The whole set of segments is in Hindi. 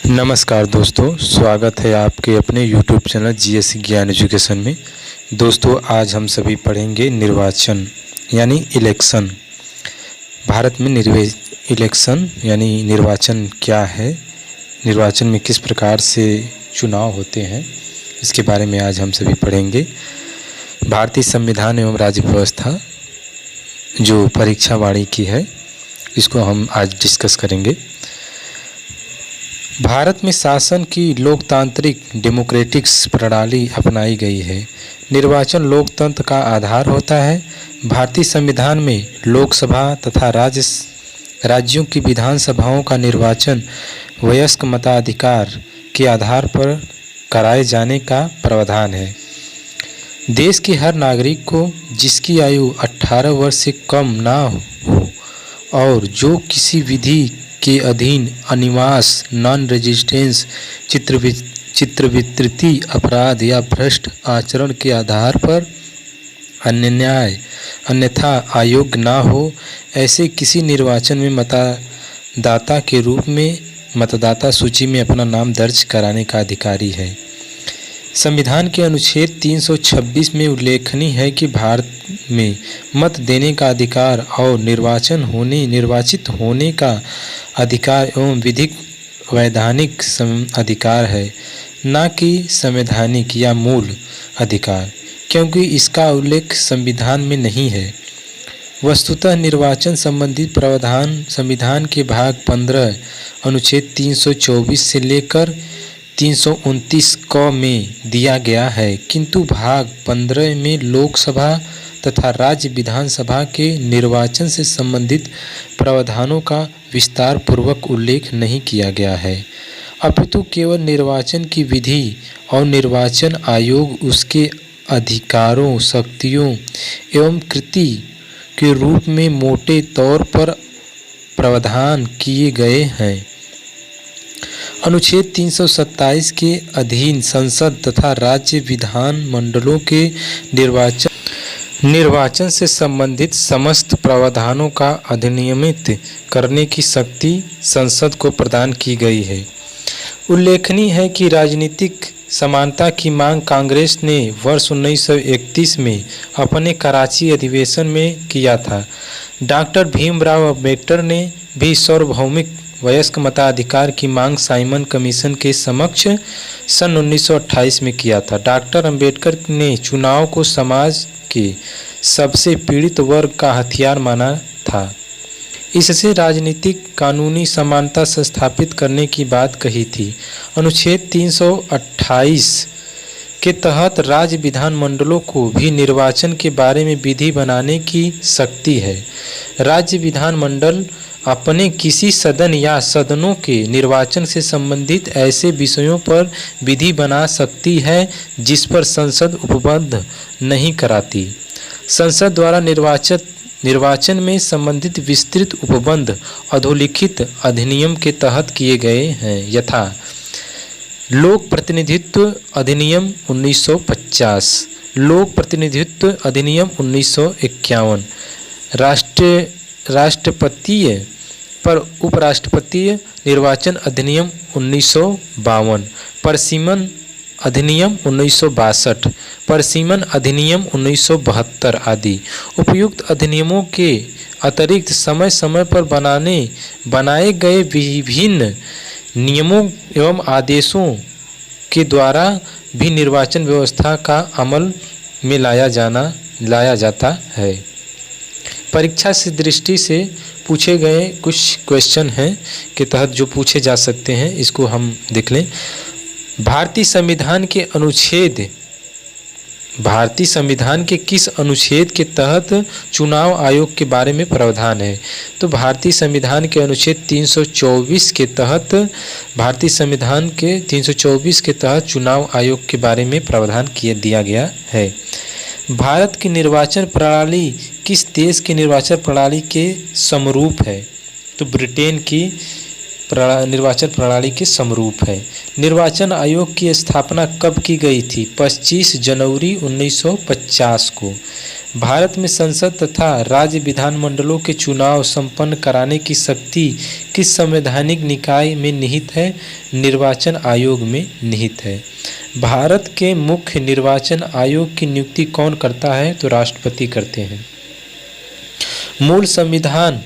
नमस्कार दोस्तों, स्वागत है आपके अपने YouTube चैनल जीएस ज्ञान एजुकेशन में। दोस्तों, आज हम सभी पढ़ेंगे निर्वाचन यानी इलेक्शन। भारत में इलेक्शन यानी निर्वाचन क्या है, निर्वाचन में किस प्रकार से चुनाव होते हैं, इसके बारे में आज हम सभी पढ़ेंगे। भारतीय संविधान एवं राज्य व्यवस्था जो परीक्षा वाणी की है, इसको हम आज डिस्कस करेंगे। भारत में शासन की लोकतांत्रिक डेमोक्रेटिक्स प्रणाली अपनाई गई है। निर्वाचन लोकतंत्र का आधार होता है। भारतीय संविधान में लोकसभा तथा राज्यों की विधानसभाओं का निर्वाचन वयस्क मताधिकार के आधार पर कराए जाने का प्रावधान है। देश के हर नागरिक को जिसकी आयु 18 वर्ष से कम ना हो और जो किसी विधि के अधीन अनिवास, नॉन रेजिस्टेंस, चित्रविकृति, अपराध या भ्रष्ट आचरण के आधार पर अन्यथा अयोग्य ना हो, ऐसे किसी निर्वाचन में मतदाता के रूप में मतदाता सूची में अपना नाम दर्ज कराने का अधिकारी है। संविधान के अनुच्छेद 326 में उल्लेखनीय है कि भारत में मत देने का अधिकार और निर्वाचित होने का अधिकार एवं विधिक वैधानिक अधिकार है, न कि संवैधानिक या मूल अधिकार, क्योंकि इसका उल्लेख संविधान में नहीं है। वस्तुतः निर्वाचन संबंधी प्रावधान संविधान के भाग 15 अनुच्छेद 324 से लेकर 329 क में दिया गया है, किंतु भाग 15 में लोकसभा तथा राज्य विधानसभा के निर्वाचन से संबंधित प्रावधानों का विस्तार पूर्वक उल्लेख नहीं किया गया है, अपितु केवल निर्वाचन की विधि और निर्वाचन आयोग उसके अधिकारों, शक्तियों एवं कृति के रूप में मोटे तौर पर प्रावधान किए गए हैं। अनुच्छेद 327 के अधीन संसद तथा राज्य विधान मंडलों के निर्वाचन से संबंधित समस्त प्रावधानों का अधिनियमित करने की शक्ति संसद को प्रदान की गई है। उल्लेखनीय है कि राजनीतिक समानता की मांग कांग्रेस ने वर्ष 1931 में अपने कराची अधिवेशन में किया था। डॉक्टर भीमराव अम्बेडकर ने भी सार्वभौमिक वयस्क मताधिकार की मांग साइमन कमीशन के समक्ष सन 1928 में किया था। डॉक्टर अम्बेडकर ने चुनाव को समाज के सबसे पीड़ित वर्ग का हथियार माना था। इससे राजनीतिक कानूनी समानता स्थापित करने की बात कही थी। अनुच्छेद 328 के तहत राज्य विधान मंडलों को भी निर्वाचन के बारे में विधि बनाने की शक्ति है। राज्य विधान मंडल अपने किसी सदन या सदनों के निर्वाचन से संबंधित ऐसे विषयों पर विधि बना सकती है जिस पर संसद उपबंध नहीं कराती। संसद द्वारा निर्वाचन में संबंधित विस्तृत उपबंध अधोलिखित अधिनियम के तहत किए गए हैं, यथा लोक प्रतिनिधित्व अधिनियम 1950, लोक प्रतिनिधित्व अधिनियम 1951, राष्ट्रपतीय पर उपराष्ट्रपतीय निर्वाचन अधिनियम 1952, परसीमन अधिनियम 1962, परसीमन अधिनियम 1972 आदि। उपयुक्त अधिनियमों के अतिरिक्त समय समय पर बनाए गए विभिन्न नियमों एवं आदेशों के द्वारा भी निर्वाचन व्यवस्था का अमल में लाया जाता है। परीक्षा से दृष्टि से पूछे गए कुछ क्वेश्चन हैं के तहत जो पूछे जा सकते हैं, इसको हम देख लें। भारतीय संविधान के किस अनुच्छेद के तहत चुनाव आयोग के बारे में प्रावधान है? तो भारतीय संविधान के अनुच्छेद 324 के तहत चुनाव आयोग के बारे में प्रावधान दिया गया है। भारत की निर्वाचन प्रणाली किस देश की निर्वाचन प्रणाली के समरूप है? तो ब्रिटेन की निर्वाचन प्रणाली के समरूप है। निर्वाचन आयोग की स्थापना कब की गई थी? 25 जनवरी 1950 को। भारत में संसद तथा राज्य विधानमंडलों के चुनाव संपन्न कराने की शक्ति किस संवैधानिक निकाय में निहित है? निर्वाचन आयोग में निहित है। भारत के मुख्य निर्वाचन आयोग की नियुक्ति कौन करता है? तो राष्ट्रपति करते हैं। मूल संविधान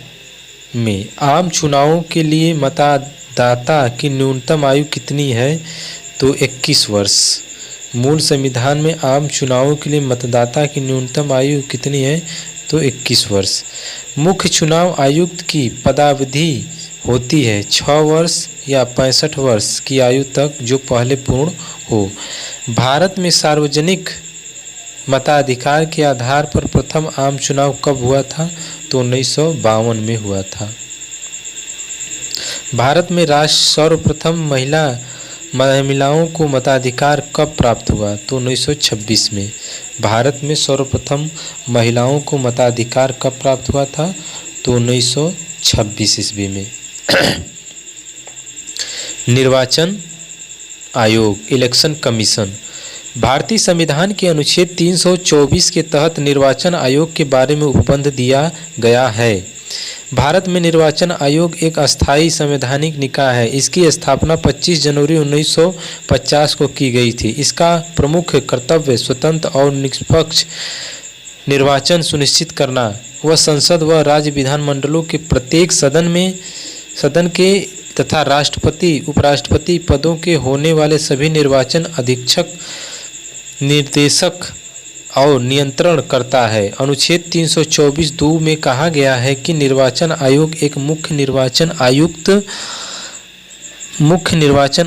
में आम चुनावों के लिए मतदाता की न्यूनतम आयु कितनी है? तो 21 वर्ष। मूल संविधान में आम चुनावों के लिए मतदाता की न्यूनतम आयु कितनी है? तो 21 वर्ष। मुख्य चुनाव आयुक्त की पदावधि होती है 6 वर्ष या 65 वर्ष की आयु तक, जो पहले पूर्ण हो। भारत में सार्वजनिक मताधिकार के आधार पर प्रथम आम चुनाव कब हुआ था? तो 1952 में हुआ था। भारत में सर्वप्रथम महिलाओं को मताधिकार कब प्राप्त हुआ? तो 1926 में। भारत में सर्वप्रथम महिलाओं को मताधिकार कब प्राप्त हुआ था? तो 1926 ईस्वी में। निर्वाचन आयोग, इलेक्शन कमीशन। भारतीय संविधान के अनुच्छेद 324 के तहत निर्वाचन आयोग के बारे में उपबंध दिया गया है। भारत में निर्वाचन आयोग एक अस्थायी संवैधानिक निकाय है। इसकी स्थापना 25 जनवरी 1950 को की गई थी। इसका प्रमुख कर्तव्य स्वतंत्र और निष्पक्ष निर्वाचन सुनिश्चित करना व संसद व राज्य विधानमंडलों के प्रत्येक सदन के तथा राष्ट्रपति उपराष्ट्रपति पदों के होने वाले सभी निर्वाचन अधीक्षक, निर्देशक और नियंत्रण करता है। अनुच्छेद 324(2) में कहा गया है कि निर्वाचन आयोग एक मुख्य निर्वाचन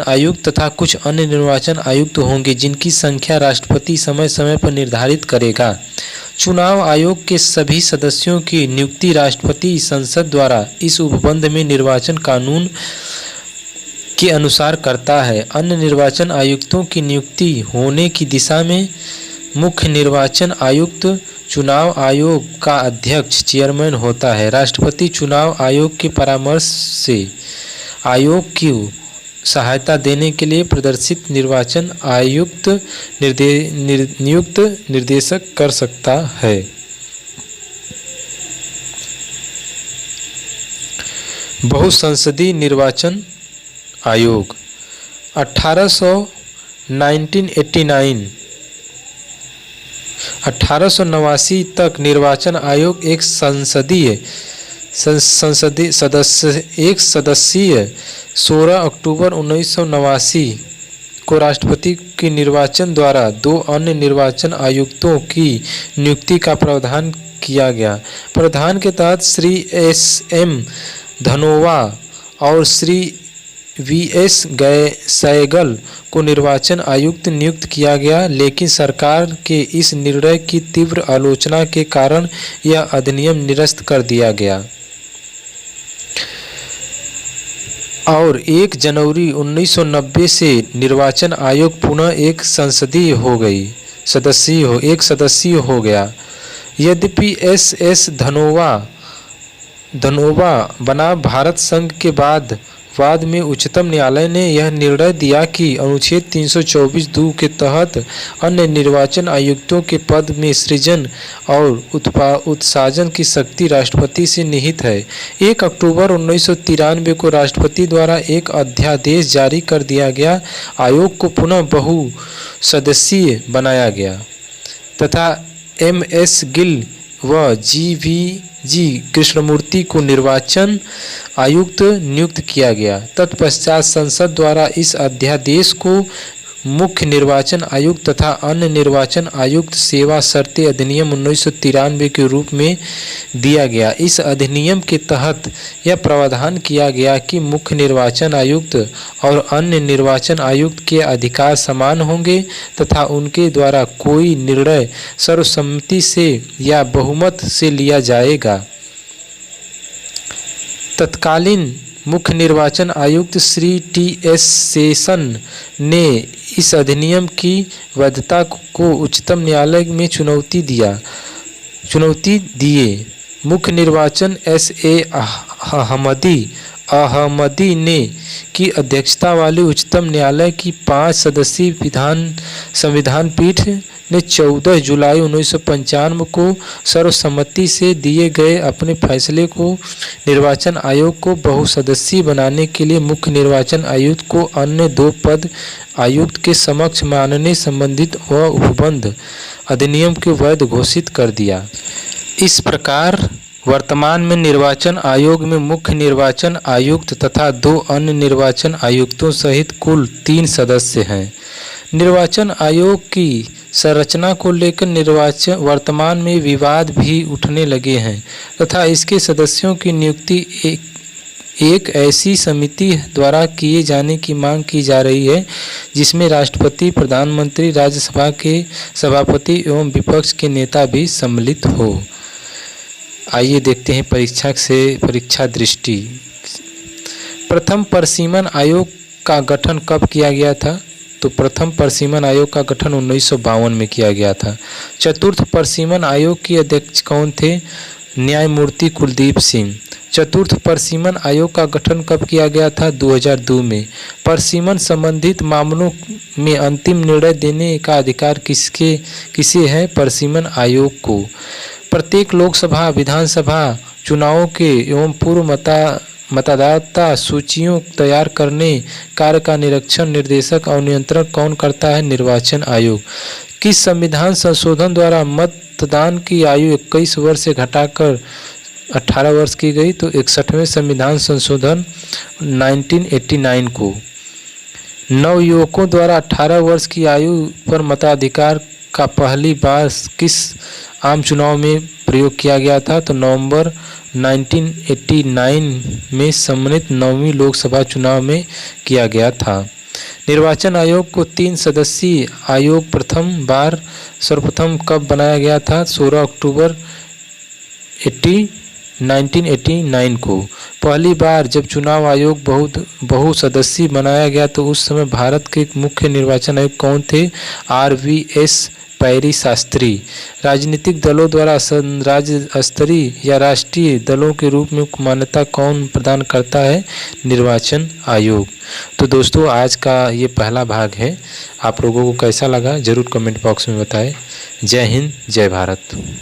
आयुक्त तथा कुछ अन्य निर्वाचन आयुक्त होंगे, जिनकी संख्या राष्ट्रपति समय समय पर निर्धारित करेगा। चुनाव आयोग के सभी सदस्यों की नियुक्ति राष्ट्रपति संसद द्वारा इस उपबंध में निर्वाचन कानून के अनुसार करता है। अन्य निर्वाचन आयुक्तों की नियुक्ति होने की दिशा में मुख्य निर्वाचन आयुक्त चुनाव आयोग का अध्यक्ष चेयरमैन होता है। राष्ट्रपति चुनाव आयोग के परामर्श से आयोग की सहायता देने के लिए प्रदर्शित निर्वाचन आयुक्त नियुक्त निर्देशक कर सकता है। बहुसंसदीय निर्वाचन आयोग 1889 तक निर्वाचन आयोग एक सदस्यीय 16 अक्टूबर 1989 को राष्ट्रपति के निर्वाचन द्वारा 2 अन्य निर्वाचन आयुक्तों की नियुक्ति का प्रावधान किया गया। प्रावधान के तहत श्री S.M. धनोवा और श्री V.S. सैगल को निर्वाचन आयुक्त नियुक्त किया गया, लेकिन सरकार के इस निर्णय की तीव्र आलोचना के कारण यह अधिनियम निरस्त कर दिया गया और 1 जनवरी 1990 से निर्वाचन आयोग पुनः एक सदस्यीय हो गया। यद्यपि S.S. धनोवा बना भारत संघ के बाद में उच्चतम न्यायालय ने यह निर्णय दिया कि अनुच्छेद 324(2) के तहत अन्य निर्वाचन आयुक्तों के पद में सृजन और उत्साजन की शक्ति राष्ट्रपति से निहित है। 1 अक्टूबर 1993 को राष्ट्रपति द्वारा एक अध्यादेश जारी कर दिया गया। आयोग को पुनः बहुसदस्यीय बनाया गया तथा M.S. गिल व G.V.G. कृष्णमूर्ति को निर्वाचन आयुक्त नियुक्त किया गया। तत्पश्चात संसद द्वारा इस अध्यादेश को मुख्य निर्वाचन आयुक्त तथा अन्य निर्वाचन आयुक्त सेवा शर्तें अधिनियम 1993 के रूप में दिया गया। इस अधिनियम के तहत यह प्रावधान किया गया कि मुख्य निर्वाचन आयुक्त और अन्य निर्वाचन आयुक्त के अधिकार समान होंगे तथा उनके द्वारा कोई निर्णय सर्वसम्मति से या बहुमत से लिया जाएगा। तत्कालीन मुख्य निर्वाचन आयुक्त श्री T.S. शेषन ने इस अधिनियम की वैधता को उच्चतम न्यायालय में चुनौती दिए। मुख्य निर्वाचन S.A. अहमदी अहमदी ने की अध्यक्षता वाली उच्चतम न्यायालय की 5 सदस्यीय संविधान पीठ ने 14 जुलाई 1995 को सर्वसम्मति से दिए गए अपने फैसले को निर्वाचन आयोग को बहुसदस्यीय बनाने के लिए मुख्य निर्वाचन आयुक्त को अन्य 2 पद आयुक्त के समक्ष मानने संबंधित व उपबंध अधिनियम के वैध घोषित कर दिया। इस प्रकार वर्तमान में निर्वाचन आयोग में मुख्य निर्वाचन आयुक्त तथा 2 अन्य निर्वाचन आयुक्तों सहित कुल 3 सदस्य हैं। निर्वाचन आयोग की संरचना को लेकर वर्तमान में विवाद भी उठने लगे हैं तथा इसके सदस्यों की नियुक्ति एक ऐसी समिति द्वारा किए जाने की मांग की जा रही है जिसमें राष्ट्रपति, प्रधानमंत्री, राज्यसभा के सभापति एवं विपक्ष के नेता भी सम्मिलित हो। आइए देखते हैं परीक्षा दृष्टि। प्रथम परिसीमन आयोग का गठन कब किया गया था? तो प्रथम परिसीमन आयोग का गठन 1952 में किया गया था। चतुर्थ परिसीमन आयोग के अध्यक्ष कौन थे? न्यायमूर्ति कुलदीप सिंह। चतुर्थ परिसीमन आयोग का गठन कब किया गया था? 2002 में। परिसीमन संबंधित मामलों में अंतिम निर्णय देने का अधिकार किसे है? परिसीमन आयोग को। प्रत्येक लोकसभा, विधानसभा चुनावों के एवं पूर्व मतदाता सूचियों तैयार करने कार्य का निरीक्षण, निर्देशक और नियंत्रण कौन करता है? निर्वाचन आयोग। किस संविधान संशोधन द्वारा मतदान की आयु 21 वर्ष से घटाकर 18 वर्ष की गई? तो 61वें संविधान संशोधन 1989 को। नवयुवकों द्वारा 18 वर्ष की आयु पर मताधिकार का पहली बार किस आम चुनाव में प्रयोग किया गया था? तो नवंबर 1989 में सम्मिलित 9वीं लोकसभा चुनाव में किया गया था। निर्वाचन आयोग को 3 सदस्यीय आयोग सर्वप्रथम कब बनाया गया था? 16 अक्टूबर 1989 को। पहली बार जब चुनाव आयोग बहुसदस्यीय बनाया गया तो उस समय भारत के मुख्य निर्वाचन आयुक्त कौन थे? RVS पैरी शास्त्री। राजनीतिक दलों द्वारा राज्य स्तरीय या राष्ट्रीय दलों के रूप में मान्यता कौन प्रदान करता है? निर्वाचन आयोग। तो दोस्तों, आज का ये पहला भाग है। आप लोगों को कैसा लगा ज़रूर कमेंट बॉक्स में बताएं। जय हिंद, जय भारत।